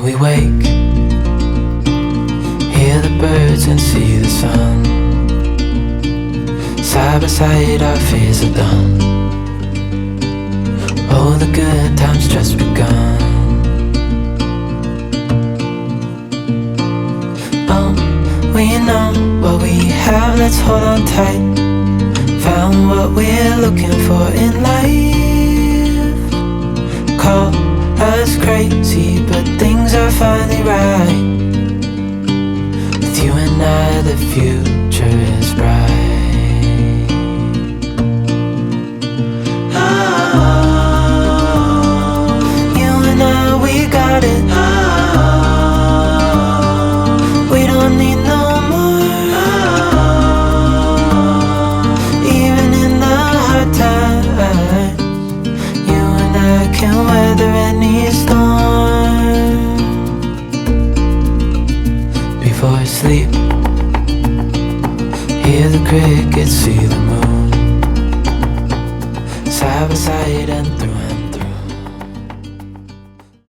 we wake, hear the birds and see the sun. Side by side our fears are done. Oh, the good times just begun. Oh, we know what we have, let's hold on tight. Found what we're looking for in life. Call us crazy, but things are finally right. With you and I, the future is bright. We don't need no more. Even in the hard times, you and I can weather any storm. Before I sleep, hear the crickets, see the moon. Side by side and through and